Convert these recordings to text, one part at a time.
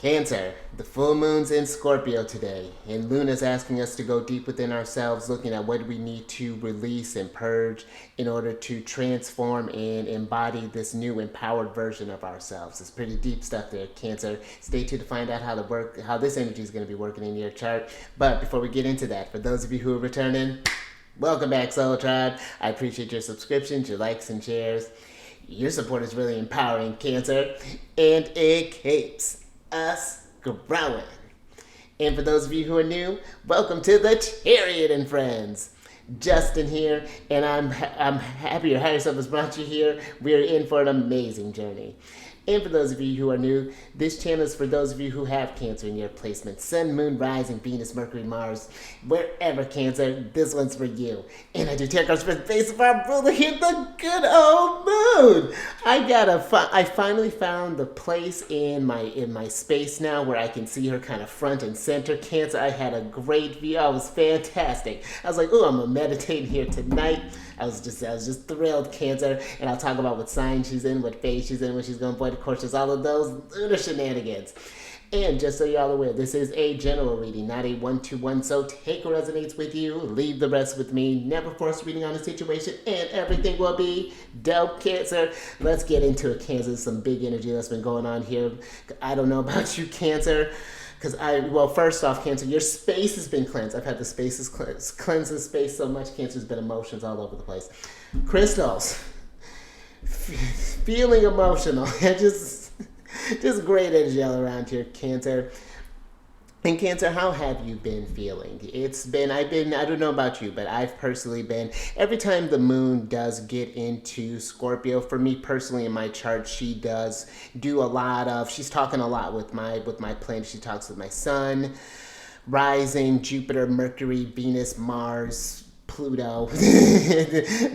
Cancer, the full moon's in Scorpio today, and Luna's asking us to go deep within ourselves, looking at what we need to release and purge in order to transform and embody this new empowered version of ourselves. It's pretty deep stuff there, Cancer. Stay tuned to find out how this energy is going to be working in your chart. But before we get into that, for those of you who are returning, welcome back, Soul Tribe. I appreciate your subscriptions, your likes, and shares. Your support is really empowering, Cancer, and it keeps us growing. And for those of you who are new, welcome to the Chariot Friends. Justin here, and I'm happy your higher self has brought you here. We are in for an amazing journey. And for those of you who are new, this channel is for those of you who have Cancer in your placement. Sun, Moon, Rising, Venus, Mercury, Mars, wherever Cancer, this one's for you. And I do tarot cards for the face of our ruler here, the good old moon. I finally found the place in my space now where I can see her kind of front and center, Cancer. I had a great view. I was fantastic. I was like, oh, I'm gonna meditate here tonight. I was just thrilled, Cancer, and I'll talk about what sign she's in, what phase she's in, what she's going to avoid. Of course, there's all of those lunar shenanigans. And just so y'all aware, this is a general reading, not a one-to-one, so take what resonates with you, leave the rest with me. Never force reading on a situation, and everything will be dope, Cancer. Let's get into it, Cancer. Some big energy that's been going on here. I don't know about you, Cancer. Well, first off, Cancer, your space has been cleansed. I've had the spaces cleanse the space so much, Cancer, has been emotions all over the place. Crystals, feeling emotional, just great energy all around here, Cancer. And Cancer, how have you been feeling? I don't know about you, but I've personally been, every time the moon does get into Scorpio, for me personally in my chart, she does do she's talking a lot with my planet. She talks with my sun, rising, Jupiter, Mercury, Venus, Mars, Pluto,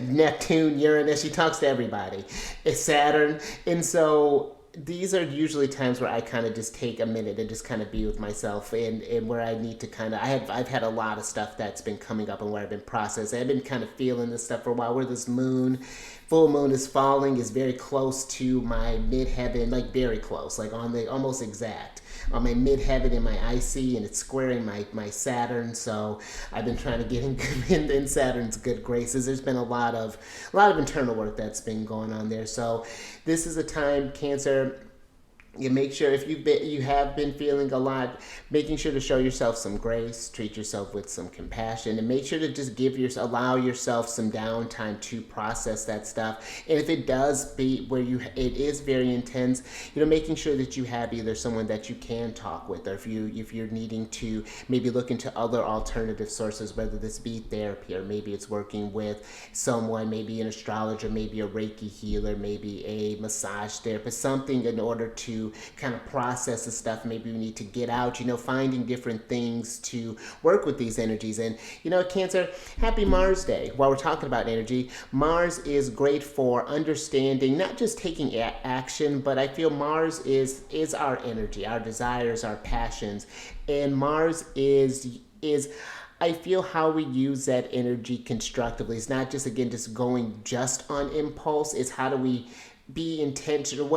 Neptune, Uranus. She talks to everybody. It's Saturn. And so these are usually times where I kind of just take a minute and just kind of be with myself and where I need to kind of, I've had a lot of stuff that's been coming up and where I've been processing. I've been kind of feeling this stuff for a while, where this full moon is falling, is very close to my midheaven, like very close, like almost exact on my midheaven in my IC, and it's squaring my Saturn. So I've been trying to get in Saturn's good graces. There's been a lot of internal work that's been going on there. So this is a time, Cancer, you make sure if you have been feeling a lot, making sure to show yourself some grace, treat yourself with some compassion, and make sure to just allow yourself some downtime to process that stuff. And if it does be where it is very intense, making sure that you have either someone that you can talk with, or if you're needing to maybe look into other alternative sources, whether this be therapy, or maybe it's working with someone, maybe an astrologer, maybe a Reiki healer, maybe a massage therapist, something in order to kind of process the stuff maybe we need to get out, finding different things to work with these energies. And Cancer, happy Mars Day. While we're talking about energy, Mars is great for understanding, not just taking action, but I feel Mars is our energy, our desires, our passions. And Mars is I feel how we use that energy constructively. It's not just, again, just going just on impulse. It's how do we be intentional?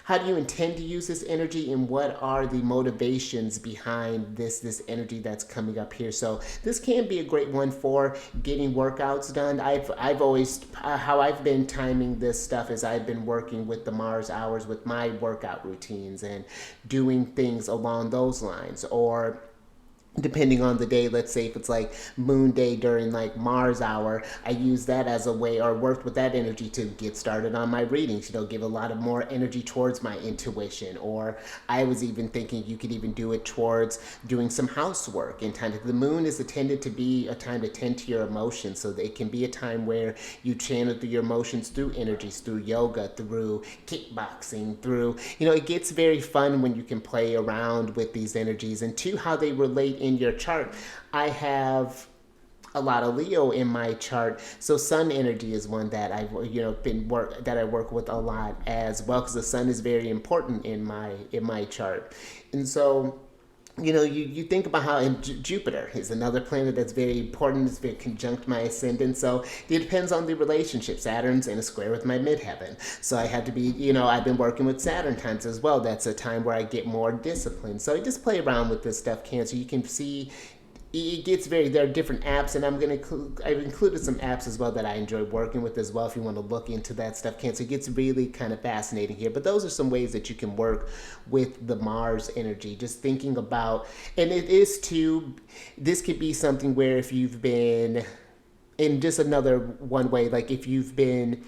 How do you intend to use this energy, and what are the motivations behind this energy that's coming up here? So this can be a great one for getting workouts done. I've always, how I've been timing this stuff is I've been working with the Mars hours with my workout routines and doing things along those lines. Or depending on the day, let's say if it's like moon day during like Mars hour, I use that as a way, or worked with that energy to get started on my readings, give a lot of more energy towards my intuition. Or I was even thinking you could even do it towards doing some housework. And the moon is intended to be a time to tend to your emotions, so that it can be a time where you channel through your emotions through energies, through yoga, through kickboxing, through, it gets very fun when you can play around with these energies. And two, how they relate in your chart. I have a lot of Leo in my chart, so Sun energy is one that I've that I work with a lot as well, because the Sun is very important in my chart. And so you think about how Jupiter is another planet that's very important. It's very conjunct my ascendant. So it depends on the relationship. Saturn's in a square with my midheaven. So I had to be, I've been working with Saturn times as well. That's a time where I get more discipline. So I just play around with this stuff, Cancer. You can see it gets there are different apps, and I've included some apps as well that I enjoy working with as well if you want to look into that stuff, Cancer. It gets really kind of fascinating here, but those are some ways that you can work with the Mars energy, just thinking about, and it is too, this could be something where if you've been in just another one way, like if you've been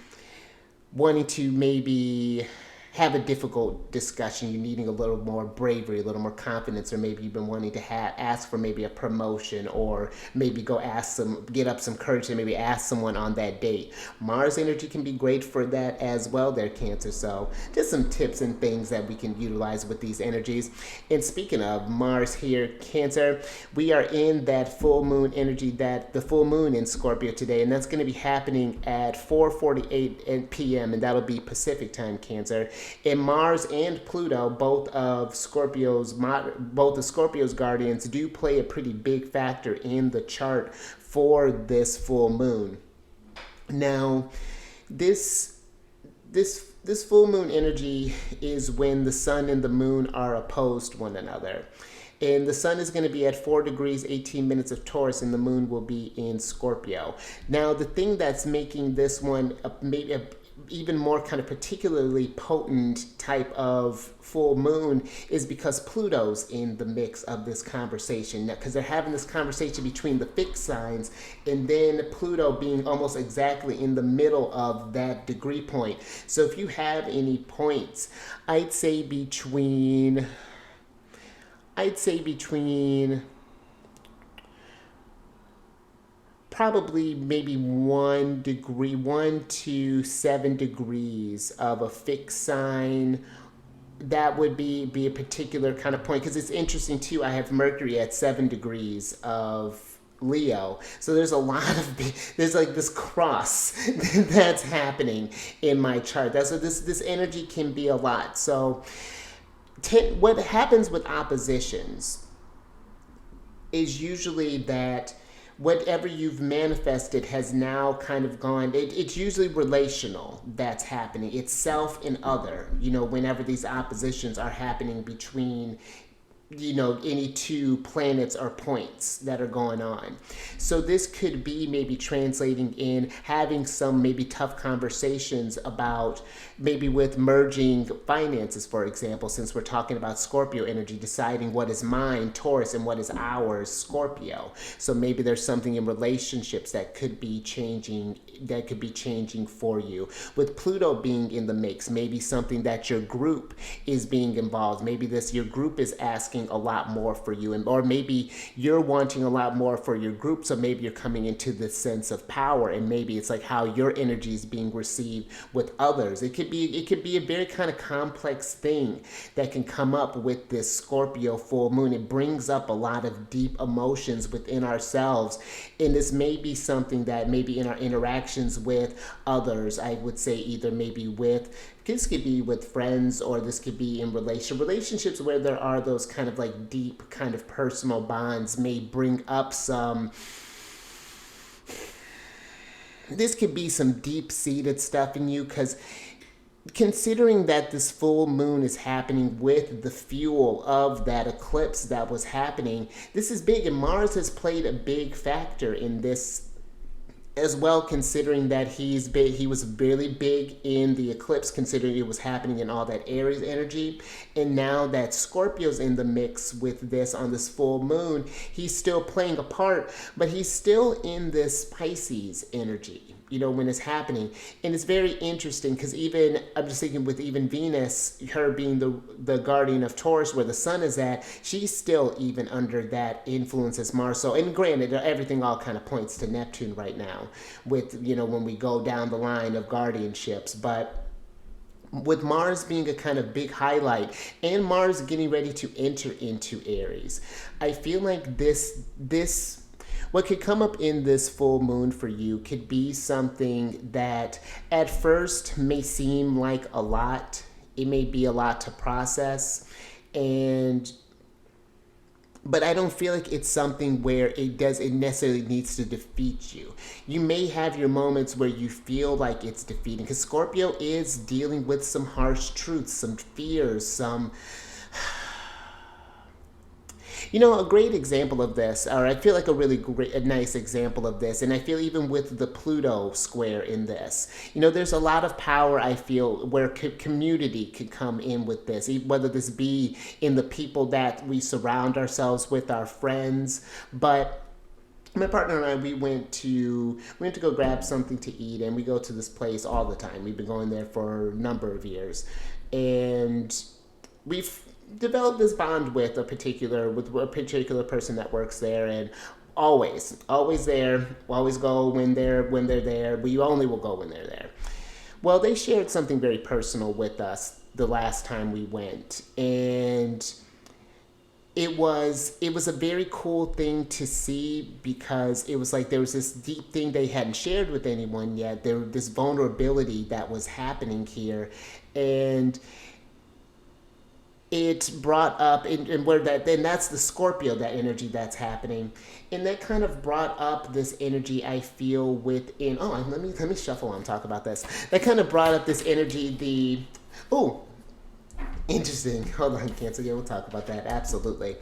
wanting to maybe have a difficult discussion, you're needing a little more bravery, a little more confidence, or maybe you've been wanting to ask for maybe a promotion, or maybe get up some courage and maybe ask someone on that date. Mars energy can be great for that as well there, Cancer. So just some tips and things that we can utilize with these energies. And speaking of Mars here, Cancer, we are in that full moon energy, that the full moon in Scorpio today, and that's going to be happening at 4:48 p.m. and that'll be Pacific time, Cancer. And Mars and Pluto, both the Scorpio's guardians, do play a pretty big factor in the chart for this full moon. Now, this full moon energy is when the sun and the moon are opposed to one another. And the sun is going to be at 4 degrees, 18 minutes of Taurus, and the moon will be in Scorpio. Now, the thing that's making this one maybe even more kind of particularly potent type of full moon is because Pluto's in the mix of this conversation. Because they're having this conversation between the fixed signs, and then Pluto being almost exactly in the middle of that degree point. So if you have any points, I'd say between probably maybe 1 to 7 degrees of a fixed sign. That would be a particular kind of point, because it's interesting too. I have Mercury at 7 degrees of Leo, so there's like this cross that's happening in my chart. That's what this energy can be a lot. So what happens with oppositions is usually that whatever you've manifested has now kind of gone, it's usually relational that's happening. It's self and other, whenever these oppositions are happening between any two planets or points that are going on. So this could be maybe translating in having some maybe tough conversations about maybe with merging finances, for example, since we're talking about Scorpio energy, deciding what is mine, Taurus, and what is ours, Scorpio. So maybe there's something in relationships that could be changing for you. With Pluto being in the mix, maybe something that your group is being involved. Maybe your group is asking a lot more for you, or maybe you're wanting a lot more for your group. So maybe you're coming into this sense of power, and maybe it's like how your energy is being received with others. It could be a very kind of complex thing that can come up with this Scorpio full moon. It brings up a lot of deep emotions within ourselves, and this may be something that maybe in our interactions with others, I would say either maybe this could be with friends, or this could be in relationships where there are those kind of like deep kind of personal bonds, may bring up this could be some deep-seated stuff in you, because considering that this full moon is happening with the fuel of that eclipse that was happening, this is big, and Mars has played a big factor in this as well, considering that he was really big in the eclipse, considering it was happening in all that Aries energy. And now that Scorpio's in the mix with this on this full moon, he's still playing a part, but he's still in this Pisces energy, when it's happening. And it's very interesting, because I'm just thinking with even Venus, her being the guardian of Taurus, where the sun is at, she's still even under that influence as Mars. So, and granted, everything all kind of points to Neptune right now with, when we go down the line of guardianships. But with Mars being a kind of big highlight, and Mars getting ready to enter into Aries, I feel like what could come up in this full moon for you could be something that at first may seem like a lot. It may be a lot to process, and but I don't feel like it's something where it necessarily needs to defeat you. You may have your moments where you feel like it's defeating, because Scorpio is dealing with some harsh truths, some fears, some a great example of this, or I feel like a nice example of this, and I feel even with the Pluto square in this, there's a lot of power I feel where community could come in with this, whether this be in the people that we surround ourselves with, our friends, but my partner and I, we went to go grab something to eat, and we go to this place all the time. We've been going there for a number of years, and we've developed this bond with a particular person that works there, and always there, always go when they're there. We only will go when they're there. Well, they shared something very personal with us the last time we went, and it was a very cool thing to see, because it was like there was this deep thing they hadn't shared with anyone yet. There was this vulnerability that was happening here, and it brought up, and where that, then that's the Scorpio, that energy that's happening, and that kind of brought up this energy I feel within. Oh, let me shuffle and talk about this. That kind of brought up this energy. Interesting. Hold on, Cancer. Yeah, we'll talk about that. Absolutely.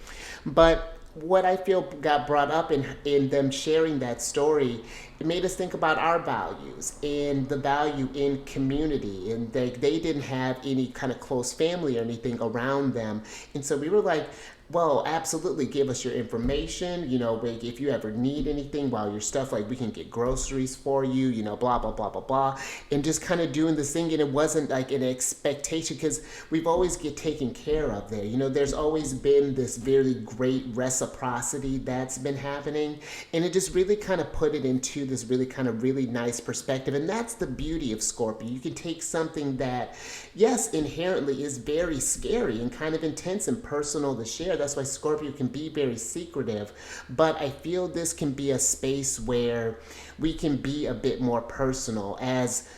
But what I feel got brought up in them sharing that story, it made us think about our values and the value in community. And they didn't have any kind of close family or anything around them. And so we were like, well, absolutely, give us your information. If you ever need anything while your stuff, like we can get groceries for you, blah, blah, blah, blah, blah. And just kind of doing this thing. And it wasn't like an expectation, because we've always get taken care of there. There's always been this very great reciprocity that's been happening. And it just really kind of put it into this really nice perspective. And that's the beauty of Scorpio. You can take something that, yes, inherently is very scary and kind of intense and personal to share. That's why Scorpio can be very secretive. But I feel this can be a space where we can be a bit more personal, as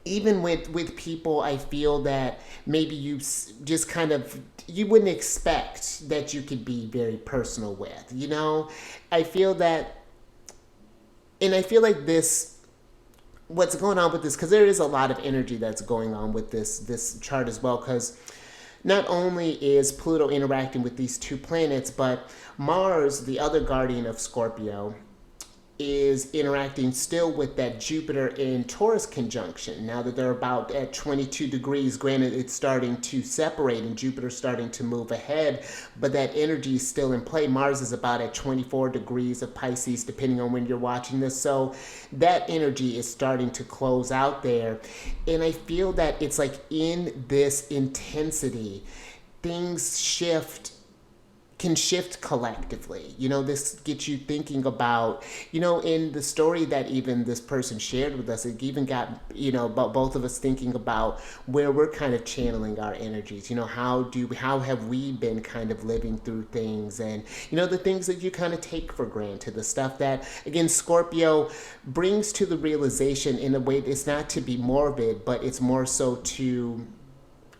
even with people I feel that maybe you just kind of, you wouldn't expect that you could be very personal with. I feel that, and I feel like this, what's going on with this, because there is a lot of energy that's going on with this chart as well, because not only is Pluto interacting with these two planets, but Mars, the other guardian of Scorpio, is interacting still with that Jupiter in Taurus conjunction. Now that they're about at 22 degrees, granted it's starting to separate and Jupiter's starting to move ahead, but that energy is still in play. Mars is about at 24 degrees of Pisces, depending on when you're watching this. So that energy is starting to close out there. And I feel that it's like in this intensity, things can shift collectively. This gets you thinking about, in the story that even this person shared with us, it even got, about both of us thinking about where we're kind of channeling our energies. How have we been kind of living through things, and, the things that you kind of take for granted, the stuff that, again, Scorpio brings to the realization in a way it's not to be morbid, but it's more so to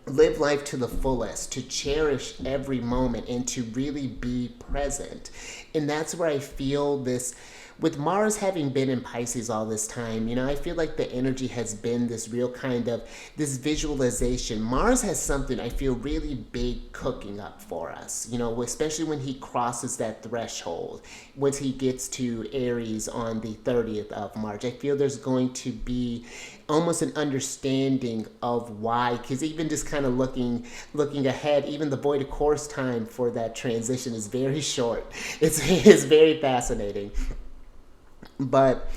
live life to the fullest, to cherish every moment, and to really be present. And that's where I feel this, with Mars having been in Pisces all this time, I feel like the energy has been this real kind of, this visualization. Mars has something I feel really big cooking up for us, especially when he crosses that threshold, once he gets to Aries on the 30th of March. I feel there's going to be almost an understanding of why, because even just kind of looking ahead, even the void of course time for that transition is very short. It's very fascinating. But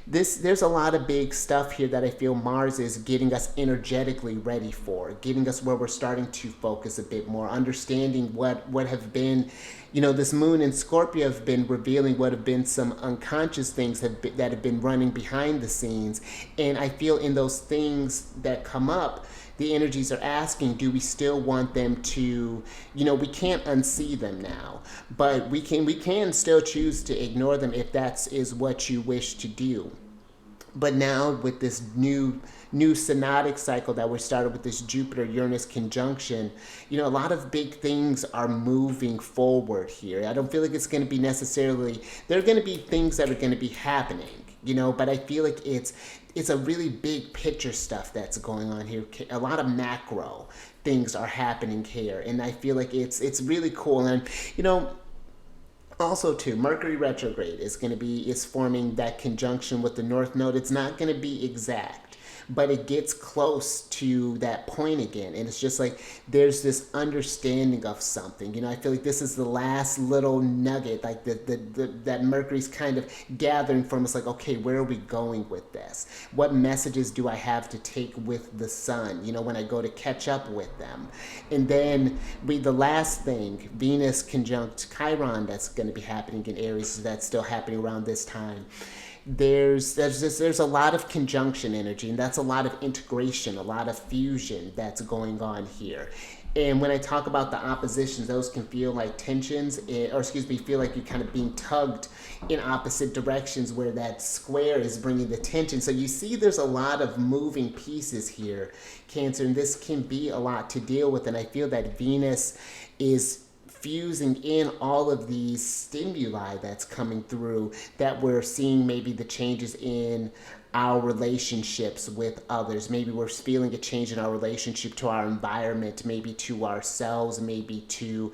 there's a lot of big stuff here that I feel Mars is getting us energetically ready for, getting us where we're starting to focus a bit more, understanding what have been, this moon in Scorpio have been revealing what have been some unconscious things that have been running behind the scenes. And I feel in those things that come up, the energies are asking, do we still want them to, we can't unsee them now, but we can still choose to ignore them if that is what you wish to do. But now with this new synodic cycle that we started with this Jupiter Uranus conjunction, you know, a lot of big things are moving forward here. I don't feel like it's going to be necessarily, there are going to be things that are going to be happening, you know, but I feel like it's a really big picture stuff that's going on here. A lot of macro things are happening here, and I feel like it's really cool. And you know, also too, Mercury retrograde is forming that conjunction with the North Node. It's not going to be exact, but it gets close to that point again, and it's just like there's this understanding of something. You know, I feel like this is the last little nugget, like that Mercury's kind of gathering from us. Like, okay, where are we going with this? What messages do I have to take with the sun? You know, when I go to catch up with them, and then the last thing, Venus conjunct Chiron, that's going to be happening in Aries. So that's still happening around this time. There's a lot of conjunction energy, and that's a lot of integration, a lot of fusion that's going on here. And when I talk about the oppositions, those can feel like tensions, feel like you're kind of being tugged in opposite directions, where that square is bringing the tension. So you see there's a lot of moving pieces here, Cancer, and this can be a lot to deal with. And I feel that Venus is fusing in all of these stimuli that's coming through, that we're seeing maybe the changes in our relationships with others. Maybe we're feeling a change in our relationship to our environment, maybe to ourselves, maybe to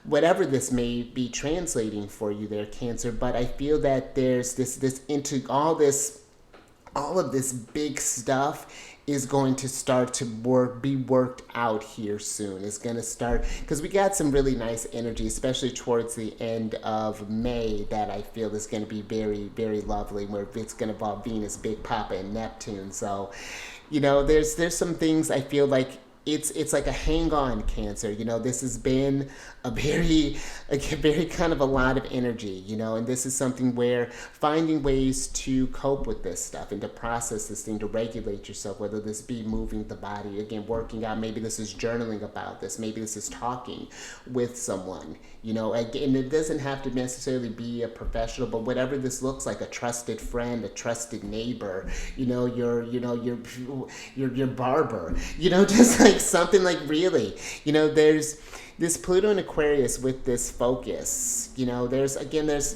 whatever this may be translating for you there, Cancer. But I feel that there's this into all of this big stuff is going to start to be worked out here soon. It's going to start, because we got some really nice energy, especially towards the end of May, that I feel is going to be very, very lovely, where it's going to involve Venus, Big Papa, and Neptune. So, you know, there's some things I feel like it's like a hang on, Cancer. You know, this has been a very kind of a lot of energy, you know, and this is something where finding ways to cope with this stuff and to process this thing, to regulate yourself, whether this be moving the body, again, working out, maybe this is journaling about this, maybe this is talking with someone, you know, again, it doesn't have to necessarily be a professional, but whatever this looks like, a trusted friend, a trusted neighbor, you know, your barber, you know, just like something like really, you know, there's this Pluto in Aquarius with this focus. You know, there's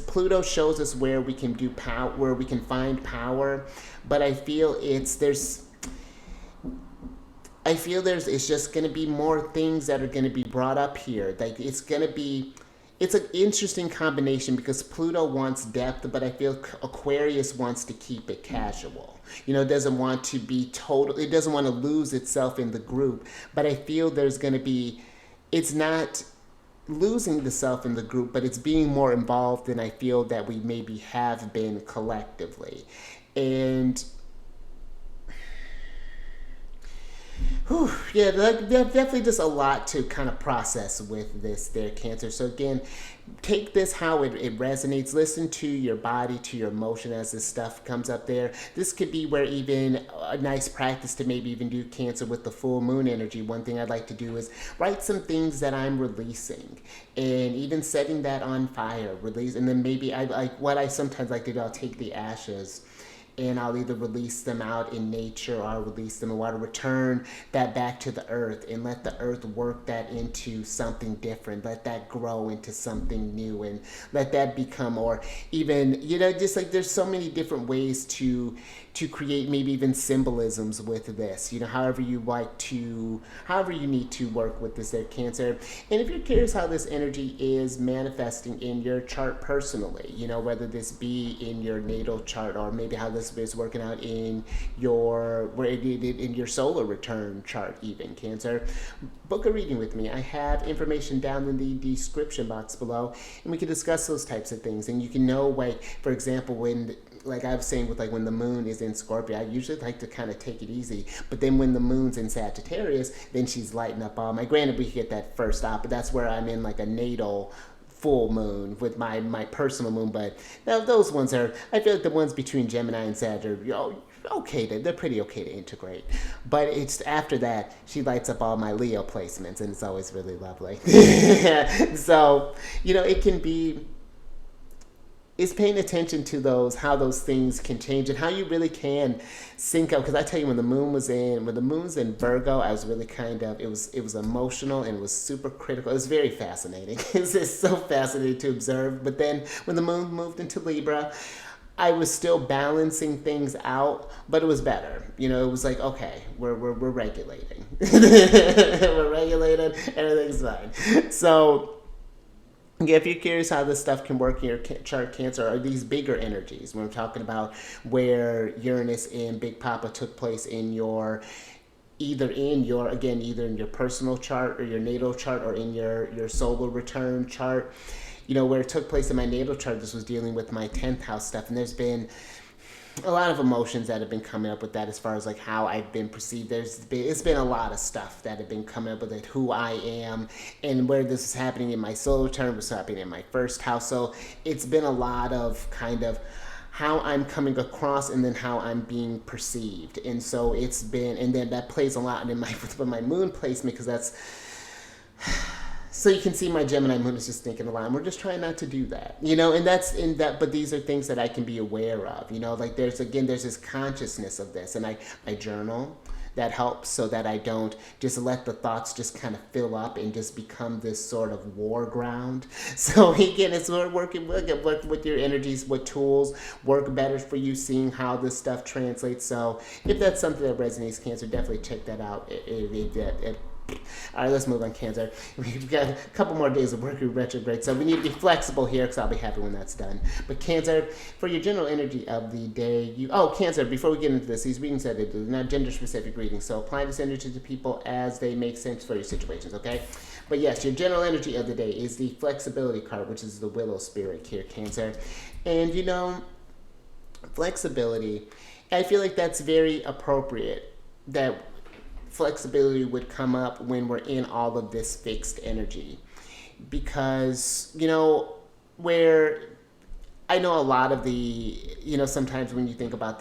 Pluto shows us where we can do power, where we can find power, but I feel it's just going to be more things that are going to be brought up here. Like it's an interesting combination, because Pluto wants depth, but I feel Aquarius wants to keep it casual. You know, it doesn't want to be total. It doesn't want to lose itself in the group, but I feel there's going to be, it's not losing the self in the group, but it's being more involved than I feel that we maybe have been collectively. And yeah, definitely just a lot to kind of process with this there, Cancer. So again, take this how it resonates. Listen to your body, to your emotion as this stuff comes up there. This could be where even a nice practice to maybe even do, Cancer, with the full moon energy. One thing I'd like to do is write some things that I'm releasing, and even setting that on fire, release. And then maybe what I sometimes like to do, I'll take the ashes and I'll either release them out in nature or I'll release them in water, return that back to the earth and let the earth work that into something different. Let that grow into something new and let that become, or even, you know, just like there's so many different ways to create maybe even symbolisms with this, you know, however you need to work with this there, Cancer. And if you're curious how this energy is manifesting in your chart personally, you know, whether this be in your natal chart or maybe how this is working out in your solar return chart even, Cancer, book a reading with me. I have information down in the description box below, and we can discuss those types of things. And you can know, like, for example, when, like I was saying, with like when the moon is in Scorpio, I usually like to kind of take it easy. But then when the moon's in Sagittarius, then she's lighting up all my, granted we get that first op, but that's where I'm in like a natal full moon with my personal moon. But now those ones are, I feel like the ones between Gemini and Sag are, you know, okay, they're pretty okay to integrate. But it's after that she lights up all my Leo placements, and it's always really lovely. So, you know, it can be is paying attention to those, how those things can change and how you really can sync up. Because I tell you, when the moon's in Virgo, I was really it was emotional and it was super critical. It was very fascinating. It's just so fascinating to observe. But then when the moon moved into Libra, I was still balancing things out, but it was better. You know, it was like, okay, we're regulating. We're regulating, everything's fine. So, yeah, if you're curious how this stuff can work in your chart, Cancer, are these bigger energies. When we're talking about where Uranus and Big Papa took place in your, either in your personal chart or your natal chart, or in your solar return chart. You know, where it took place in my natal chart, this was dealing with my 10th house stuff. And there's been a lot of emotions that have been coming up with that, as far as like how I've been perceived. It's been a lot of stuff that have been coming up with it, who I am, and where this is happening in my solar return, what's happening in my first house. So it's been a lot of kind of how I'm coming across, and then how I'm being perceived. And so it's been, and then that plays a lot in my moon placement, because that's, so you can see my Gemini moon is just thinking a lot, and we're just trying not to do that, you know. And that's in that, but these are things that I can be aware of, you know. Like there's this consciousness of this, and I journal. That helps, so that I don't just let the thoughts just kind of fill up and just become this sort of war ground. So again, it's sort of working with your energies, what tools work better for you, seeing how this stuff translates. So if that's something that resonates, Cancer, definitely check that out. All right, let's move on, Cancer. We've got a couple more days of Mercury retrograde, so we need to be flexible here, because I'll be happy when that's done. But Cancer, for your general energy of the day, Cancer, before we get into this, these readings that they do, not gender-specific readings, so apply this energy to people as they make sense for your situations, okay? But yes, your general energy of the day is the flexibility card, which is the Willow Spirit here, Cancer. And, you know, flexibility, I feel like that's very appropriate, that flexibility would come up when we're in all of this fixed energy, because, you know, where I know a lot of the, you know, sometimes when you think about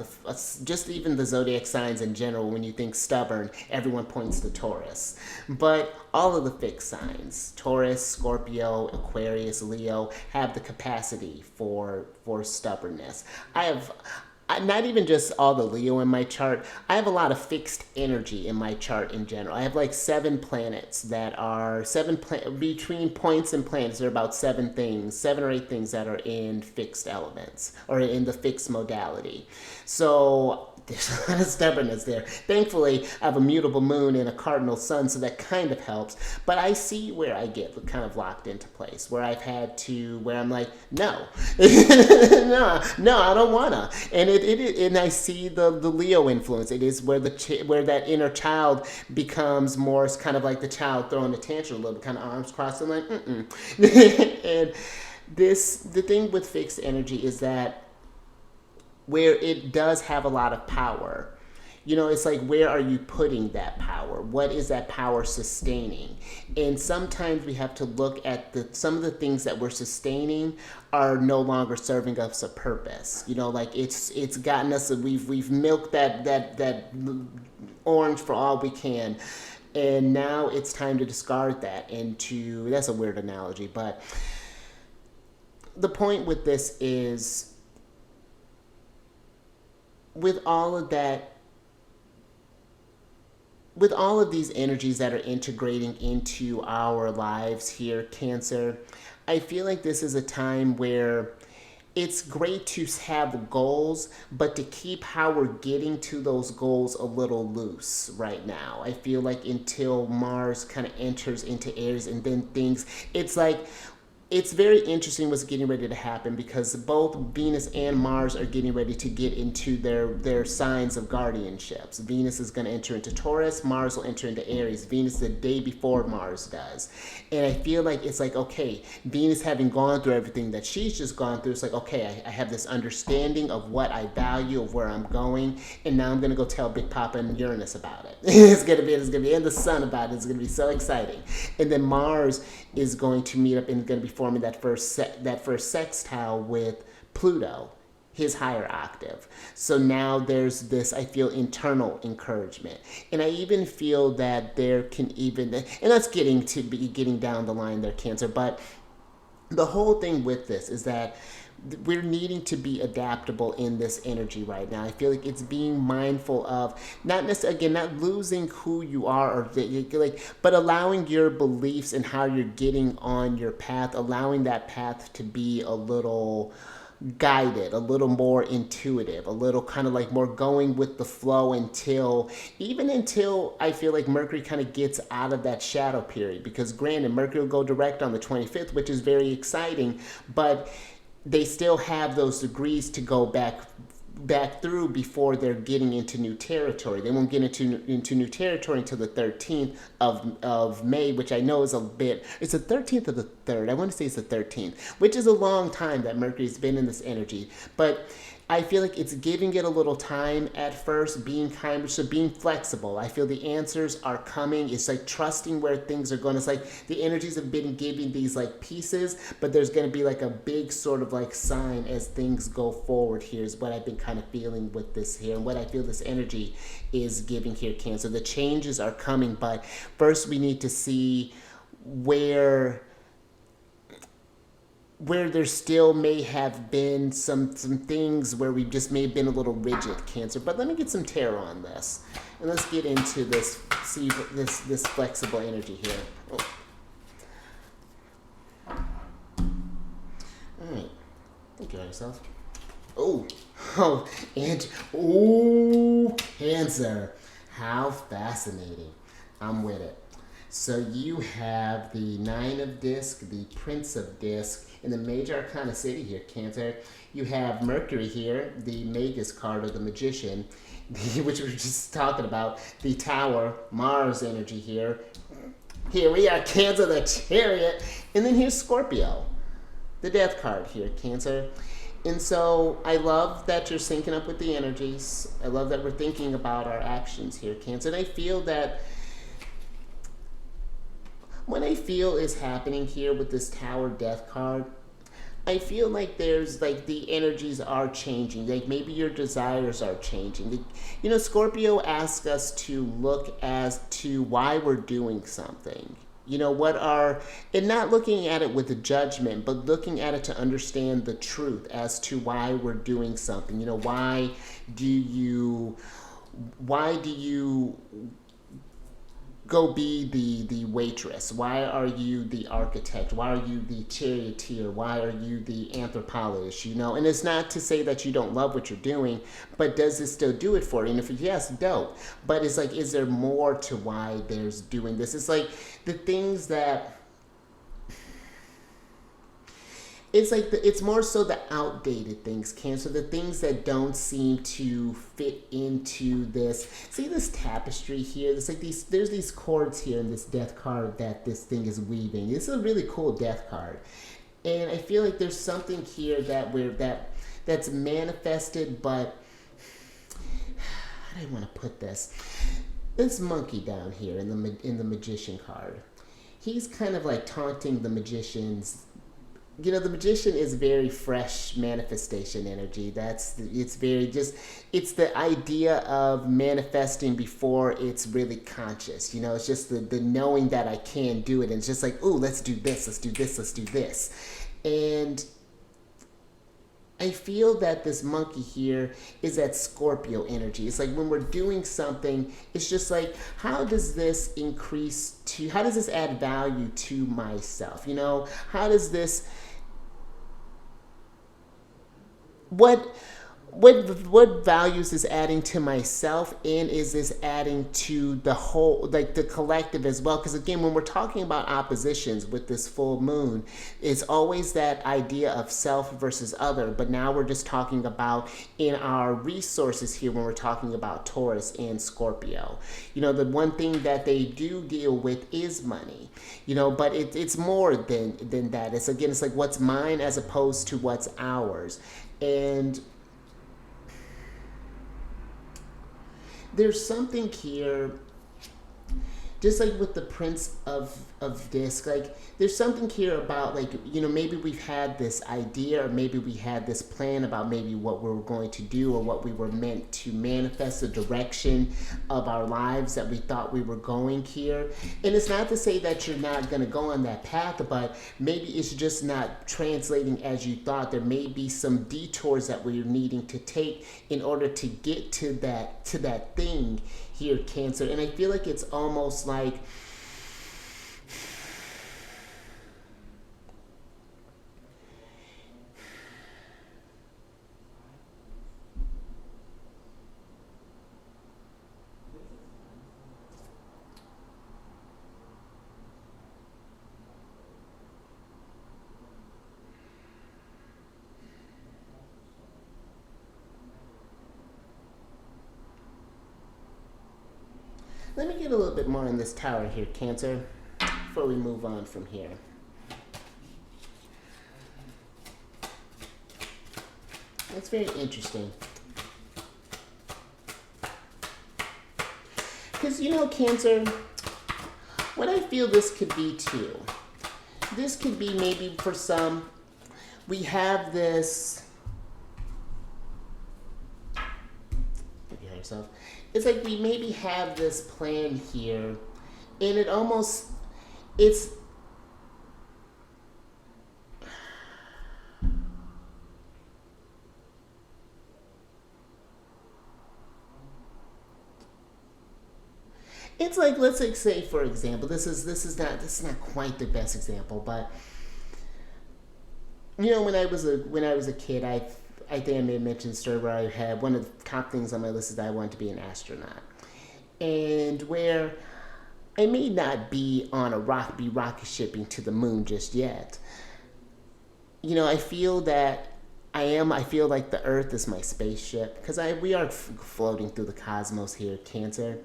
just even the zodiac signs in general, when you think stubborn, everyone points to Taurus. But all of the fixed signs, Taurus, Scorpio, Aquarius, Leo, have the capacity for stubbornness. Not even just all the Leo in my chart, I have a lot of fixed energy in my chart in general. I have like 7 planets that are between points and planets. There are about 7 or 8 things that are in fixed elements, or in the fixed modality. So there's a lot of stubbornness there. Thankfully, I have a mutable moon and a cardinal sun, so that kind of helps. But I see where I get kind of locked into place, where where I'm like, no, no, I don't wanna. And and I see the Leo influence. It is where where that inner child becomes more kind of like the child throwing a tantrum a little bit, kind of arms crossed, and like, and the thing with fixed energy is that, where it does have a lot of power, you know, it's like, where are you putting that power? What is that power sustaining? And sometimes we have to look at some of the things that we're sustaining are no longer serving us a purpose. You know, like it's gotten us, we've milked that orange for all we can. And now it's time to discard that that's a weird analogy, but the point with this is, with all of these energies that are integrating into our lives here, Cancer, I feel like this is a time where it's great to have goals, but to keep how we're getting to those goals a little loose right now. I feel like until Mars kind of enters into Aries, and then it's like, it's very interesting what's getting ready to happen, because both Venus and Mars are getting ready to get into their signs of guardianships. Venus is going to enter into Taurus. Mars will enter into Aries. Venus the day before Mars does. And I feel like it's like, okay, Venus having gone through everything that she's just gone through, it's like, okay, I have this understanding of what I value, of where I'm going, and now I'm going to go tell Big Papa and Uranus about it. It's going to be, and the Sun about it. It's going to be so exciting. And then Mars is going to meet up and going to be forming that first sextile with Pluto, his higher octave. So now there's this, I feel, internal encouragement. And I even feel that there can even, and that's getting down the line there, Cancer, but the whole thing with this is that we're needing to be adaptable in this energy right now. I feel like it's being mindful of not necessarily, again, not losing who you are, or like, but allowing your beliefs and how you're getting on your path, allowing that path to be a little guided, a little more intuitive, a little kind of like more going with the flow until, even until I feel like Mercury kind of gets out of that shadow period. Because granted, Mercury will go direct on the 25th, which is very exciting, but they still have those degrees to go back through before they're getting into new territory. They won't get into new territory until the 13th of May, which I know is a bit, it's the 13th or the 3rd. I want to say it's the 13th, which is a long time that Mercury's been in this energy. But I feel like it's giving it a little time at first, being kind, so being flexible. I feel the answers are coming. It's like trusting where things are going. It's like the energies have been giving these like pieces, but there's going to be like a big sort of like sign as things go forward. Here's what I've been kind of feeling with this here, and what I feel this energy is giving here, Cancer. The changes are coming, but first we need to see where there still may have been some things where we just may have been a little rigid, Cancer. But let me get some tarot on this, and let's get into this, see this flexible energy here. Oh. All right, thank you, yourself. And Cancer, how fascinating. I'm with it. So you have the Nine of Disc, the Prince of Disc, in the Major Arcana City here, Cancer. You have Mercury here, the Magus card, or the Magician, which we were just talking about, the Tower, Mars energy here. Here we are, Cancer, the Chariot, and then here's Scorpio, the Death card here, Cancer. And so I love that you're syncing up with the energies. I love that we're thinking about our actions here, Cancer. And I feel that what I feel is happening here with this Tower Death card, I feel like there's like the energies are changing. Like maybe your desires are changing. You know, Scorpio asks us to look as to why we're doing something. You know, and not looking at it with a judgment, but looking at it to understand the truth as to why we're doing something. You know, why do you go be the waitress? Why are you the architect? Why are you the charioteer? Why are you the anthropologist? You know, and it's not to say that you don't love what you're doing, but does it still do it for you? And if yes, dope. But it's like, is there more to why there's doing this? It's like the things that, it's like it's more so the outdated things, Cancer, the things that don't seem to fit into this. See this tapestry here? There's like there's these cords here in this Death card that this thing is weaving. It's a really cool Death card, and I feel like there's something here that's manifested. But how do I want to put this? This monkey down here in the Magician card, he's kind of like taunting the magicians. You know, the Magician is very fresh manifestation energy. It's the idea of manifesting before it's really conscious. You know, it's just the knowing that I can do it. And it's just like, ooh, let's do this, let's do this, let's do this. And I feel that this monkey here is that Scorpio energy. It's like when we're doing something, it's just like, how does this add value to myself? You know, how does this, what values is adding to myself, and is this adding to the whole, like the collective as well? Because again, when we're talking about oppositions with this full moon, it's always that idea of self versus other. But now we're just talking about in our resources here when we're talking about Taurus and Scorpio. You know, the one thing that they do deal with is money. You know, but it's more than that. It's like what's mine as opposed to what's ours. And there's something here just like with the Prince of Disc, like there's something here about like, you know, maybe we've had this idea or maybe we had this plan about maybe what we were going to do or what we were meant to manifest, the direction of our lives that we thought we were going here. And it's not to say that you're not going to go on that path, but maybe it's just not translating as you thought. There may be some detours that we're needing to take in order to get to that thing here, Cancer. And I feel like it's almost like let me get a little bit more on this tower here, Cancer, before we move on from here. That's very interesting. Because, you know, Cancer, what I feel this could be too, this could be maybe for some, we have this, look at yourself. It's like we maybe have this plan here, and it almost, it's, it's like, let's like say for example, this is not quite the best example, but you know, when I was a kid, I think I may have mentioned a story where I had one of the top things on my list is that I wanted to be an astronaut. And where I may not be on rocket shipping to the moon just yet. You know, I feel that I feel like the Earth is my spaceship because we are floating through the cosmos here, Cancer.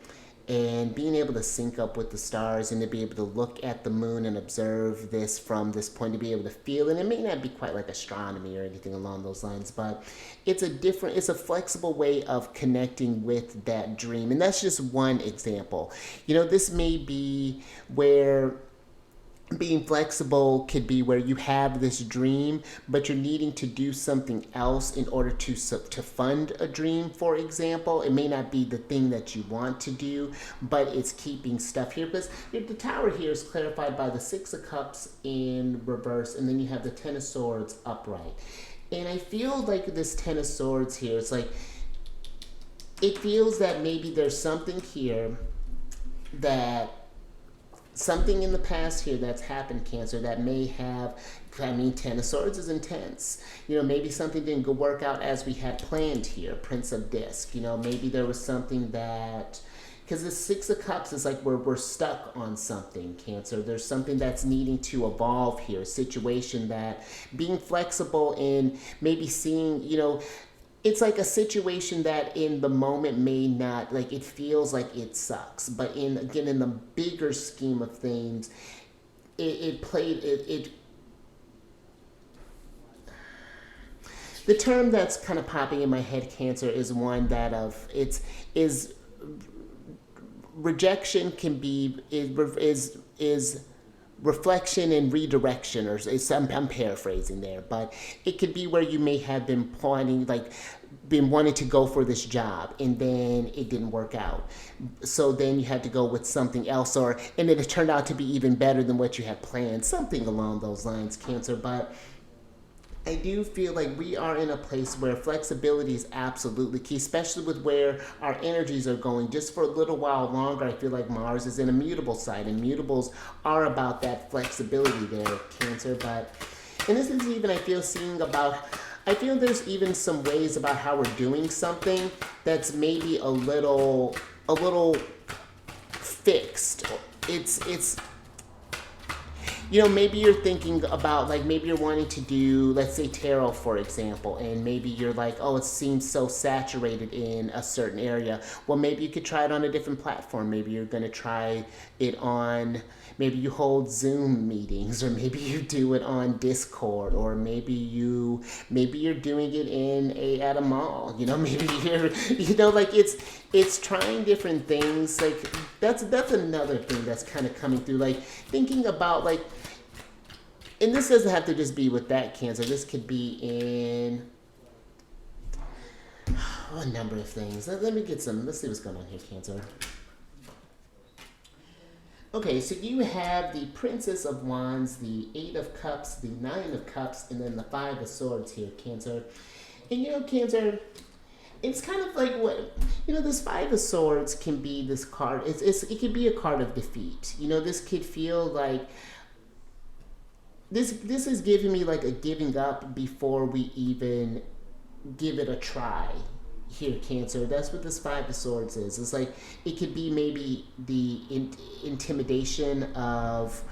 And being able to sync up with the stars and to be able to look at the moon and observe this from this point, to be able to feel, and it may not be quite like astronomy or anything along those lines, but it's a flexible way of connecting with that dream. And that's just one example. You know, this may be where being flexible could be where you have this dream, but you're needing to do something else in order to fund a dream, for example. It may not be the thing that you want to do, but it's keeping stuff here. Because the tower here is clarified by the Six of Cups in reverse, and then you have the Ten of Swords upright. And I feel like this Ten of Swords here, it's like, it feels that maybe there's something here that something in the past here that's happened, Cancer, that may have, I mean, Ten of Swords is intense. You know, maybe something didn't go work out as we had planned here, Prince of Disc. You know, maybe there was something that, because the Six of Cups is like we're stuck on something, Cancer. There's something that's needing to evolve here, a situation that being flexible in maybe seeing, you know, it's like a situation that in the moment may not, like, it feels like it sucks, but in the bigger scheme of things, the term that's kind of popping in my head, Cancer, is one that is rejection can be is reflection and redirection, or I'm paraphrasing there, but it could be where you may have been wanting to go for this job and then it didn't work out, so then you had to go with something else, and then it turned out to be even better than what you had planned, something along those lines, Cancer. But I do feel like we are in a place where flexibility is absolutely key, especially with where our energies are going. Just for a little while longer, I feel like Mars is in a mutable side, and mutables are about that flexibility there, Cancer. And this is even, I feel there's even some ways about how we're doing something that's maybe a little you know, maybe you're thinking about, like, maybe you're wanting to do, let's say, tarot, for example, and maybe you're like, oh, it seems so saturated in a certain area. Well, maybe you could try it on a different platform. Maybe you're going to try it on, maybe you hold Zoom meetings, or maybe you do it on Discord, or maybe you're doing it at a mall. You know, maybe you're, you know, like, it's trying different things. Like, that's another thing that's kind of coming through, like thinking about, like, and this doesn't have to just be with that, Cancer. This could be in a number of things. Let me get some. Let's see what's going on here, Cancer. Okay, so you have the Princess of Wands, the Eight of Cups, the Nine of Cups, and then the Five of Swords here, Cancer. And you know, Cancer, it's kind of like what, you know, this Five of Swords can be this card. It could be a card of defeat. You know, this could feel like this is giving me like a giving up before we even give it a try here, Cancer. That's what this Five of Swords is. It's like, it could be maybe the intimidation of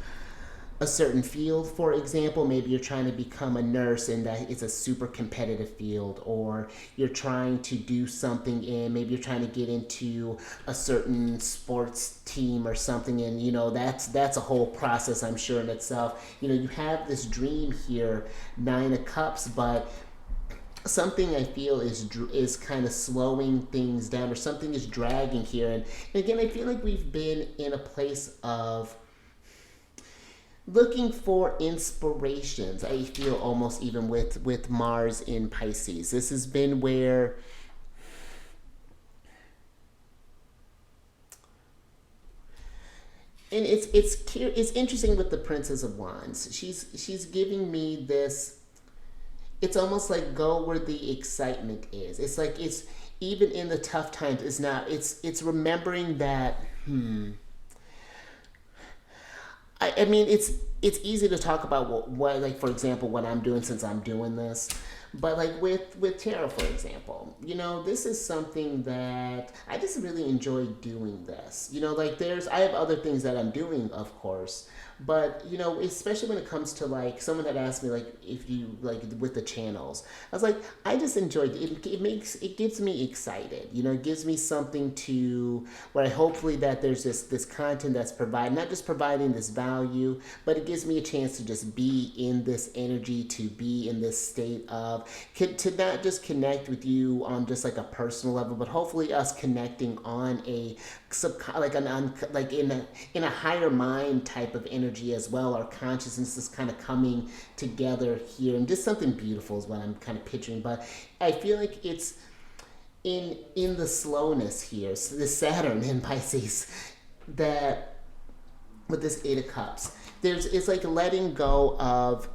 a certain field, for example. Maybe you're trying to become a nurse and that it's a super competitive field, or you're trying to do something in, maybe you're trying to get into a certain sports team or something, and you know, that's a whole process, I'm sure, in itself. You know, you have this dream here, Nine of Cups, but something I feel is kind of slowing things down, or something is dragging here. And again, I feel like we've been in a place of looking for inspirations. I feel almost even with Mars in Pisces. This has been where and it's interesting with the Princess of Wands. She's giving me this, it's almost like go where the excitement is. It's like, it's even in the tough times, it's remembering that I mean, it's easy to talk about what, like, for example, what I'm doing, since I'm doing this. But like with tarot, for example, you know, this is something that I just really enjoy doing this. You know, like, I have other things that I'm doing, of course, but you know, especially when it comes to, like, someone had asked me, like, if you, like, with the channels, I was like, I just enjoyed it. It gets me excited. You know, it gives me something to where hopefully that there's this content that's provided, not just providing this value, but it gives me a chance to just be in this energy, to be in this state of, to not just connect with you on just like a personal level, but hopefully us connecting on a in a higher mind type of energy as well. Our consciousness is kind of coming together here, and just something beautiful is what I'm kind of picturing. But I feel like it's in the slowness here, so the Saturn in Pisces, that with this Eight of Cups, it's like letting go of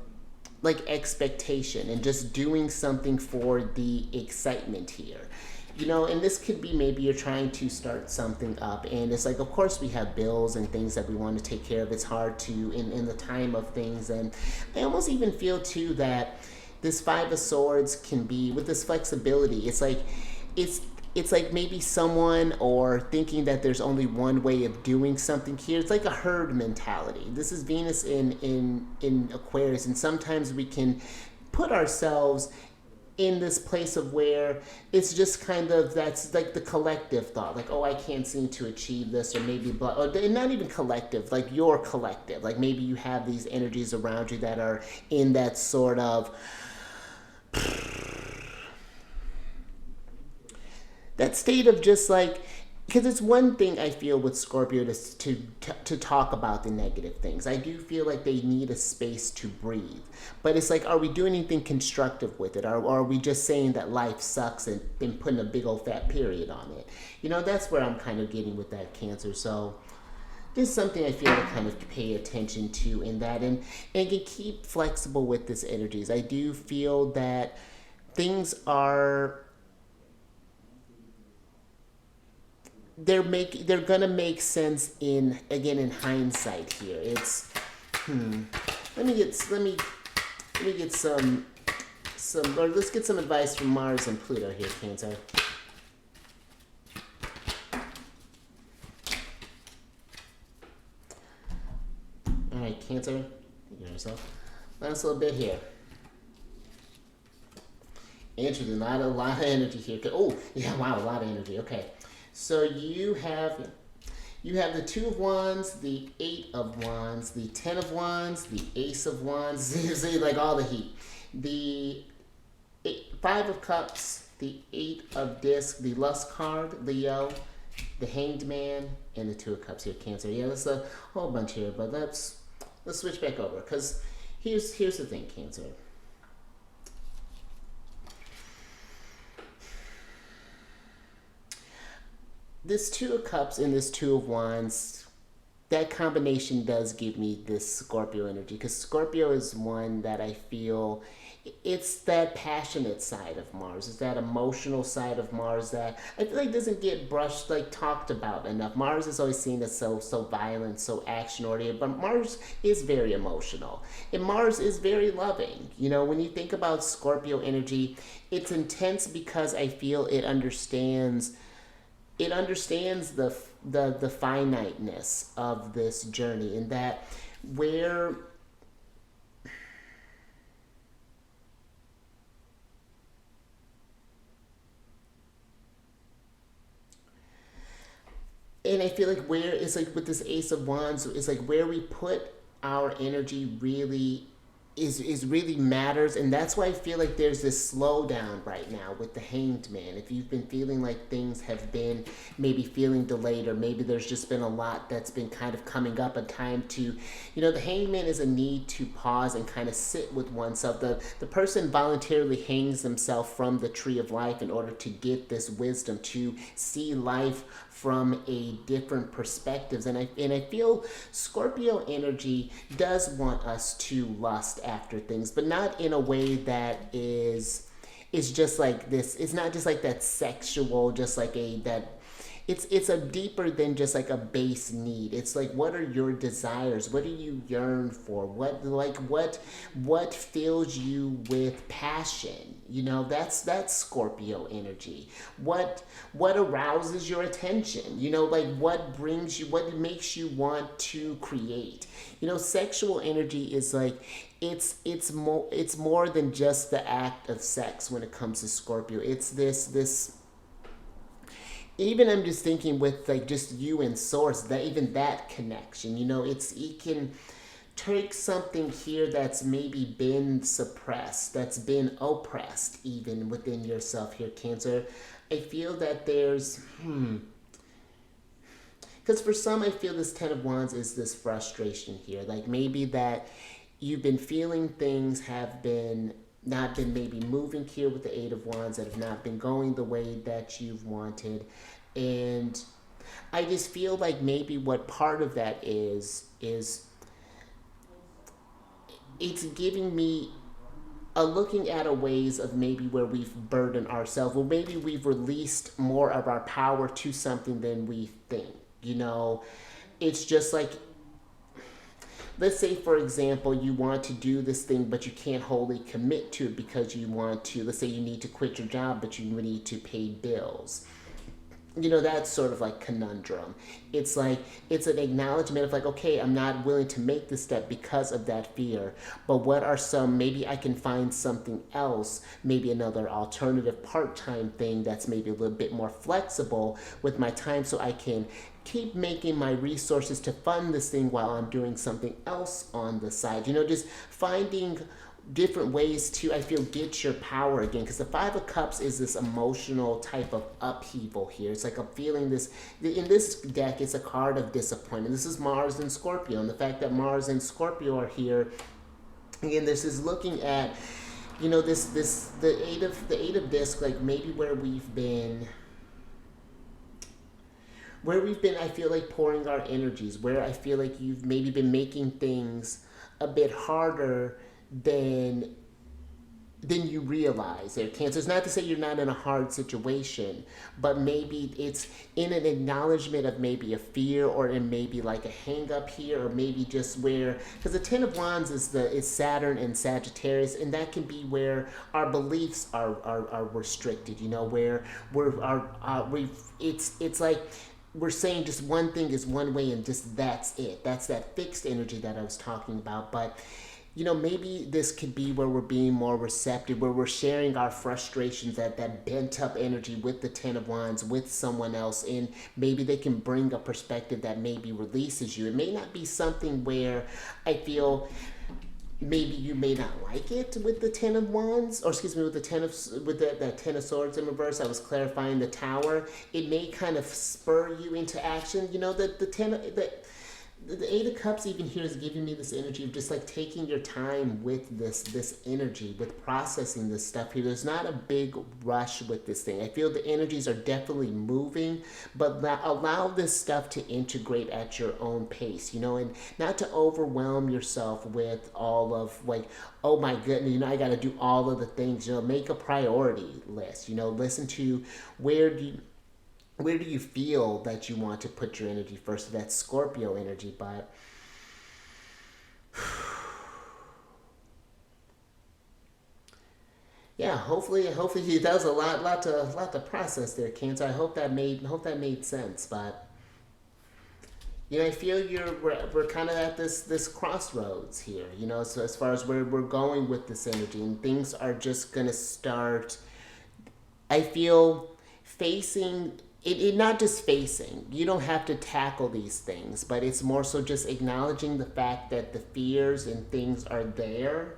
like expectation and just doing something for the excitement here. You know, and this could be, maybe you're trying to start something up, and it's like, of course we have bills and things that we want to take care of. It's hard to in the time of things. And I almost even feel too that this Five of Swords can be, with this flexibility, it's like maybe someone, or thinking that there's only one way of doing something here. It's like a herd mentality. This is Venus in Aquarius, and sometimes we can put ourselves in this place of where it's just kind of, that's like the collective thought, like, oh, I can't seem to achieve this, or maybe blah, or not even collective, like your collective, like maybe you have these energies around you that are in that sort of that state of just like, because it's one thing I feel with Scorpio to talk about the negative things. I do feel like they need a space to breathe. But it's like, are we doing anything constructive with it? Or are we just saying that life sucks and then putting a big old fat period on it? You know, that's where I'm kind of getting with that, Cancer. So just something I feel to kind of pay attention to in that. And can keep flexible with this energies. I do feel that things are... they're gonna make sense in hindsight here. It's let me get some or let's get some advice from Mars and Pluto here, Cancer. All right, Cancer. So last little bit here. Interesting. A lot of energy here. Oh, yeah, wow, a lot of energy. Okay. So you have the Two of Wands, the Eight of Wands, the Ten of Wands, the Ace of Wands. You see, like all the heat. The Five of Cups, the Eight of Discs, the Lust card, Leo, the Hanged Man, and the Two of Cups here, Cancer. Yeah, there's a whole bunch here, but let's switch back over, because here's the thing, Cancer. This Two of Cups and this Two of Wands, that combination does give me this Scorpio energy, because Scorpio is one that I feel it's that passionate side of Mars. It's that emotional side of Mars that I feel like doesn't get brushed, like talked about enough. Mars is always seen as so violent, so action oriented, but Mars is very emotional. And Mars is very loving. You know, when you think about Scorpio energy, it's intense because I feel it understands the finiteness of this journey, and that where and I feel like where it's like with this Ace of Wands, it's like where we put our energy really is really matters, and that's why I feel like there's this slowdown right now with the Hanged Man. If you've been feeling like things have been maybe feeling delayed, or maybe there's just been a lot that's been kind of coming up, a time to, you know, the Hanged Man is a need to pause and kind of sit with oneself. The person voluntarily hangs themselves from the tree of life in order to get this wisdom, to see life from a different perspectives. And I feel Scorpio energy does want us to lust after things, but not in a way that is just like this. It's not just like that sexual, just like it's a deeper than just like a base need. It's like, what are your desires? What do you yearn for? What fills you with passion? You know, that's Scorpio energy. What arouses your attention? You know, like what makes you want to create? You know, sexual energy is like it's more than just the act of sex when it comes to Scorpio. It's this even I'm just thinking with like just you and source, that even that connection, you know, it can take something here that's maybe been suppressed, that's been oppressed even within yourself here, Cancer. I feel that there's because for some, I feel this Ten of Wands is this frustration here, like maybe that you've been feeling things have been not been maybe moving here with the Eight of Wands, that have not been going the way that you've wanted. And I just feel like maybe what part of that is it's giving me a looking at a ways of maybe where we've burdened ourselves, or maybe we've released more of our power to something than we think. You know, it's just like, let's say, for example, you want to do this thing, but you can't wholly commit to it because you want to, let's say you need to quit your job, but you need to pay bills. You know, that's sort of like conundrum. It's like, it's an acknowledgement of like, okay, I'm not willing to make this step because of that fear. But what are some, maybe I can find something else, maybe another alternative part-time thing that's maybe a little bit more flexible with my time, so I can keep making my resources to fund this thing while I'm doing something else on the side. You know, just finding different ways to, I feel, get your power again, because the Five of Cups is this emotional type of upheaval here. It's like I'm feeling this in this deck. It's a card of disappointment. This is Mars and Scorpio, and the fact that Mars and Scorpio are here again, this is looking at, you know, the eight of disc, like maybe where we've been, I feel like pouring our energies, where I feel like you've maybe been making things a bit harder than you realize there, Cancer. It's not to say you're not in a hard situation, but maybe it's in an acknowledgement of maybe a fear, or in maybe like a hang up here, or maybe just where, because the Ten of Wands is Saturn and Sagittarius, and that can be where our beliefs are restricted, you know, where it's like we're saying just one thing is one way, and just that's it. That's that fixed energy that I was talking about. But you know, maybe this could be where we're being more receptive, where we're sharing our frustrations, that bent up energy with the Ten of Wands, with someone else, and maybe they can bring a perspective that maybe releases you. It may not be something where I feel maybe you may not like it with the Ten of Wands, or excuse me, with the that Ten of Swords in reverse. I was clarifying the Tower. It may kind of spur you into action. You know, that the Eight of Cups even here is giving me this energy of just like taking your time with this energy, with processing this stuff here. There's not a big rush with this thing. I feel the energies are definitely moving, but allow this stuff to integrate at your own pace, you know, and not to overwhelm yourself with all of like, oh my goodness, you know, I got to do all of the things, you know, make a priority list, you know, listen to where do you feel that you want to put your energy first? That's Scorpio energy, but yeah, hopefully that was a lot to process there, Cancer. I hope that made sense, but you know, I feel we're kind of at this crossroads here, you know, so as far as where we're going with this energy, and things are just gonna start, I feel, facing it not just facing. You don't have to tackle these things, but it's more so just acknowledging the fact that the fears and things are there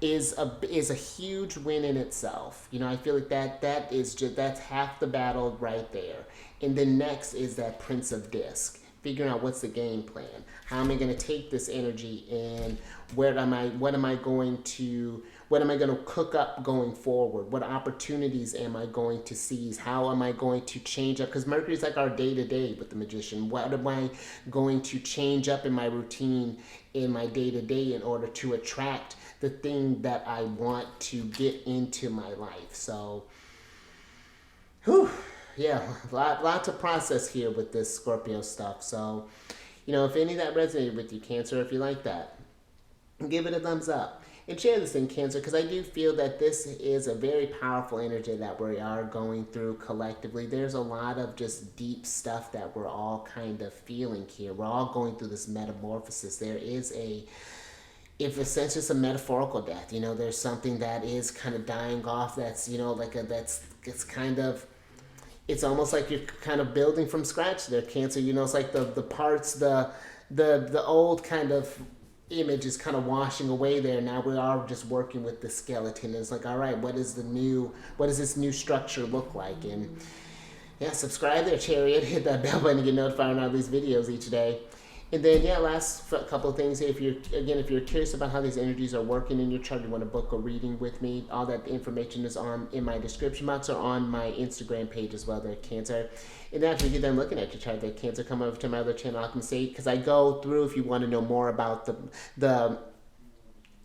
is a huge win in itself. You know, I feel like that's half the battle right there. And then next is that Prince of Disc. Figuring out what's the game plan. How am I going to take this energy, and what am I going to cook up going forward? What opportunities am I going to seize? How am I going to change up? Because Mercury's like our day-to-day with the Magician. What am I going to change up in my routine, in my day-to-day, in order to attract the thing that I want to get into my life? So, whew. Yeah, a lot to process here with this Scorpio stuff. So, you know, if any of that resonated with you, Cancer, if you like that, give it a thumbs up. And share this thing, Cancer, because I do feel that this is a very powerful energy that we are going through collectively. There's a lot of just deep stuff that we're all kind of feeling here. We're all going through this metamorphosis. There is if a sense, just a metaphorical death. You know, there's something that is kind of dying off. That's, you know, it's kind of, it's almost like you're kind of building from scratch there, Cancer. You know, it's like the parts, the old kind of image is kind of washing away there. Now we are just working with the skeleton. It's like, all right, what does this new structure look like? And yeah, subscribe there, Chariot. Hit that bell button to get notified on all these videos each day. And then, yeah, last couple of things. If you're curious about how these energies are working in your chart, you want to book a reading with me, all that information is in my description box or on my Instagram page as well there, Cancer. And after you get done looking at your chart there, Cancer, come over to my other channel, Alchemy, because I go through, if you want to know more about the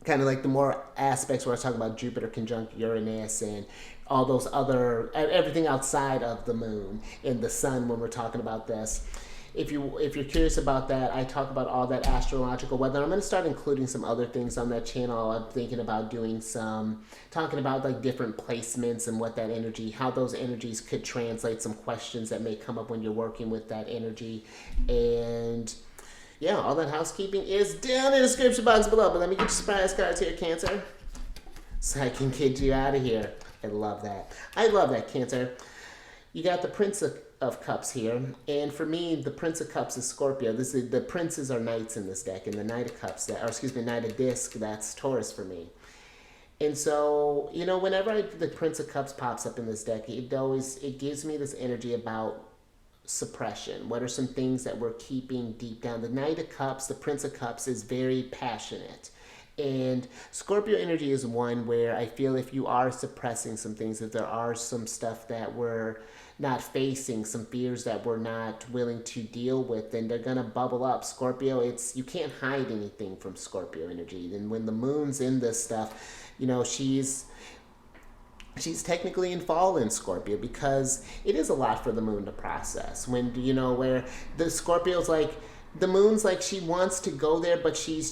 kind of like the more aspects where I talk about Jupiter conjunct Uranus and all those other, everything outside of the moon and the sun when we're talking about this. If you're curious about that, I talk about all that astrological weather. I'm going to start including some other things on that channel. I'm thinking about talking about like different placements and what that energy, how those energies could translate, some questions that may come up when you're working with that energy. And yeah, all that housekeeping is down in the description box below. But let me get your surprise cards here, Cancer, so I can get you out of here. I love that. I love that, Cancer. You got the Prince of Cups here, and for me, the Prince of Cups is Scorpio. The princes are knights in this deck, and the Knight of Cups, Knight of Disc, that's Taurus for me. And so, you know, whenever the Prince of Cups pops up in this deck, it gives me this energy about suppression. What are some things that we're keeping deep down? The Knight of Cups, the Prince of Cups, is very passionate. And Scorpio energy is one where I feel if you are suppressing some things, if there are some stuff that we're not facing, some fears that we're not willing to deal with, then they're going to bubble up. Scorpio, you can't hide anything from Scorpio energy. And when the moon's in this stuff, you know, she's technically in fall in Scorpio, because it is a lot for the moon to process. When, you know, where the Scorpio's like, the moon's like, she wants to go there, but she's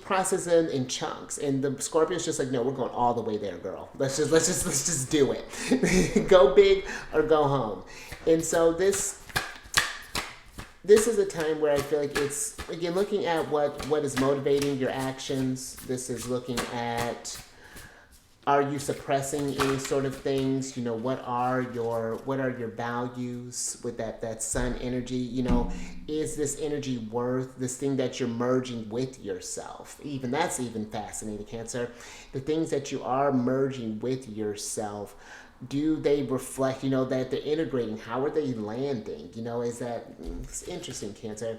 processing in chunks, and the Scorpio's just like, no, we're going all the way there, girl. Let's just do it. Go big or go home. And so this this is a time where I feel like it's, again, looking at what is motivating your actions. This is looking at, are you suppressing any sort of things? You know, what are your values with that sun energy? You know, is this energy worth this thing that you're merging with yourself? Even that's even fascinating, Cancer. The things that you are merging with yourself, do they reflect, you know, that they're integrating? How are they landing? You know, is that, it's interesting, Cancer.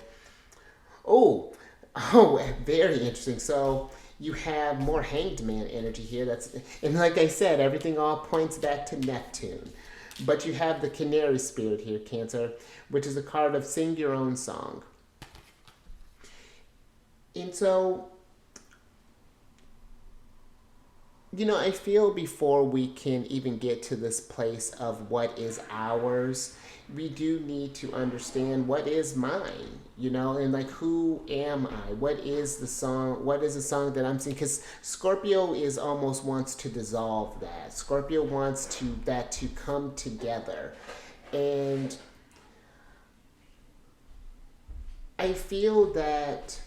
Oh, oh, very interesting. So you have more Hanged Man energy here. That's, and like I said, everything all points back to Neptune. But you have the Canary Spirit here, Cancer, which is a card of sing your own song. And so, you know, I feel before we can even get to this place of what is ours, we do need to understand what is mine, you know, and like, who am I? What is the song? What is the song that I'm singing? Because Scorpio is almost wants to dissolve that. Scorpio wants to come together. And I feel that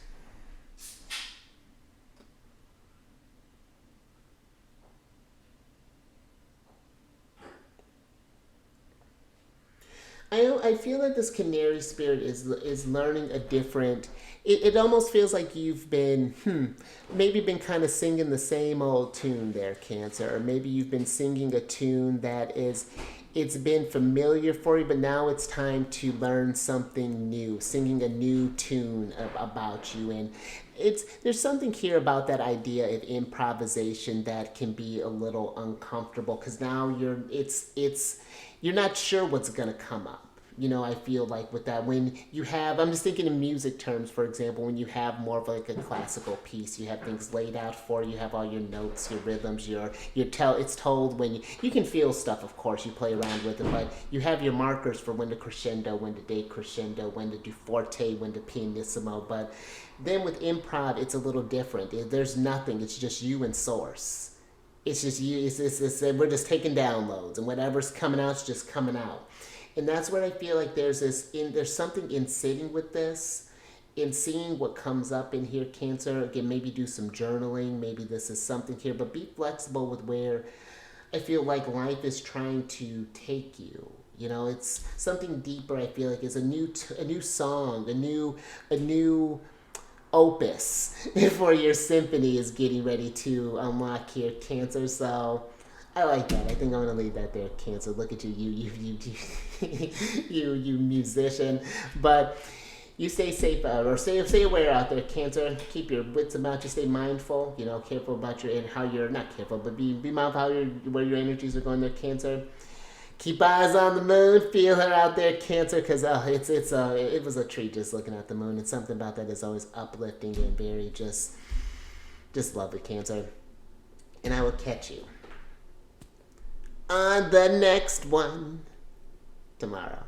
I feel that this Canary Spirit is learning a different. It almost feels like you've been maybe been kind of singing the same old tune there, Cancer, or maybe you've been singing a tune that is, it's been familiar for you, but now it's time to learn something new, singing a new tune about you. And there's something here about that idea of improvisation that can be a little uncomfortable, because now you're not sure what's gonna come up. You know, I feel like with that, when you have, I'm just thinking in music terms, for example, when you have more of like a classical piece, you have things laid out for you, you have all your notes, your rhythms, it's told when you can feel stuff, of course, you play around with it, but you have your markers for when to crescendo, when to decrescendo, when to do forte, when to pianissimo. But then with improv, it's a little different. There's nothing, it's just you and source. It's just you, we're just taking downloads, and whatever's coming out is just coming out. And that's where I feel like there's something in sitting with this, in seeing what comes up in here, Cancer. Again, maybe do some journaling. Maybe this is something here, but be flexible with where I feel like life is trying to take you. You know, it's something deeper. I feel like is a new song, a new opus for your symphony is getting ready to unlock here, Cancer. So I like that. I think I'm gonna leave that there, Cancer. Look at you musician. But you stay safe or stay aware out there, Cancer. Keep your wits about you. Stay mindful. You know, careful about your and how you're not careful, but be mindful how where your energies are going there, Cancer. Keep eyes on the moon. Feel her out there, Cancer, because it was a treat just looking at the moon. And something about that is always uplifting and very just lovely, Cancer. And I will catch you on the next one tomorrow.